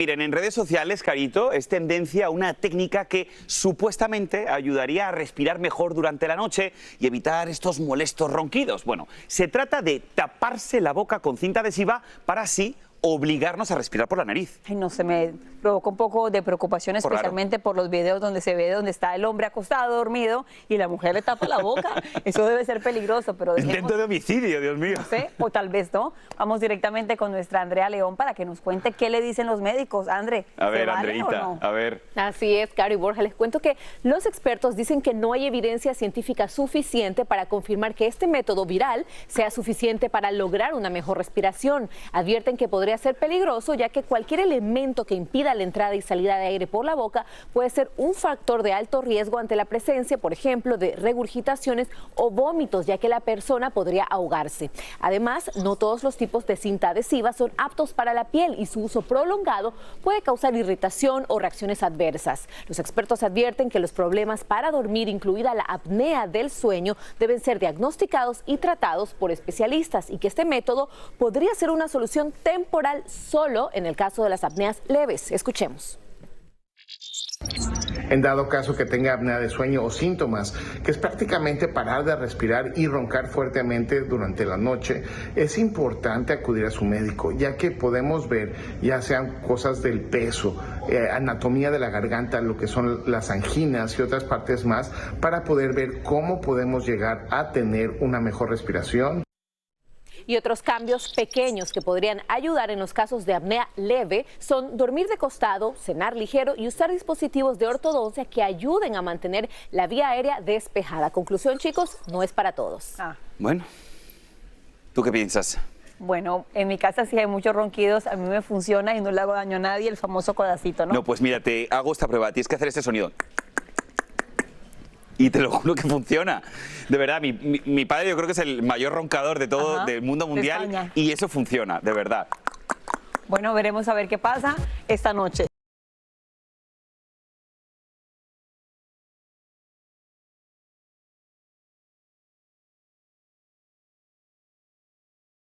Miren, en redes sociales, Carito, es tendencia una técnica que supuestamente ayudaría a respirar mejor durante la noche y evitar estos molestos ronquidos. Bueno, se trata de taparse la boca con cinta adhesiva para así obligarnos a respirar por la nariz. Ay, no, se me provoca un poco de preocupación, especialmente por los videos donde se ve donde está el hombre acostado, dormido, y la mujer le tapa la boca. Eso debe ser peligroso, pero Intento de homicidio, Dios mío. No sé, o tal vez no. Vamos directamente con nuestra Andrea León para que nos cuente qué le dicen los médicos. André, A ver, ¿se vale Andreita, o no? a ver. Así es, Caro y Borja. Les cuento que los expertos dicen que no hay evidencia científica suficiente para confirmar que este método viral sea suficiente para lograr una mejor respiración. Advierten que podría ser peligroso, ya que cualquier elemento que impida la entrada y salida de aire por la boca puede ser un factor de alto riesgo ante la presencia, por ejemplo, de regurgitaciones o vómitos, ya que la persona podría ahogarse. Además, no todos los tipos de cinta adhesiva son aptos para la piel y su uso prolongado puede causar irritación o reacciones adversas. Los expertos advierten que los problemas para dormir, incluida la apnea del sueño, deben ser diagnosticados y tratados por especialistas y que este método podría ser una solución temporal solo en el caso de las apneas leves. Escuchemos. En dado caso que tenga apnea de sueño o síntomas, que es prácticamente parar de respirar y roncar fuertemente durante la noche, es importante acudir a su médico, ya que podemos ver, ya sean cosas del peso, anatomía de la garganta, lo que son las anginas y otras partes más, para poder ver cómo podemos llegar a tener una mejor respiración. Y otros cambios pequeños que podrían ayudar en los casos de apnea leve son dormir de costado, cenar ligero y usar dispositivos de ortodoncia que ayuden a mantener la vía aérea despejada. Conclusión, chicos, no es para todos. Bueno, ¿tú qué piensas? Bueno, en mi casa sí hay muchos ronquidos, a mí me funciona y no le hago daño a nadie, el famoso codacito, ¿no? No, pues mira, te hago esta prueba. Tienes que hacer este sonido. Y te lo juro que funciona. De verdad, mi padre yo creo que es el mayor roncador de todo, del mundo mundial. Y eso funciona, de verdad. Bueno, veremos a ver qué pasa esta noche.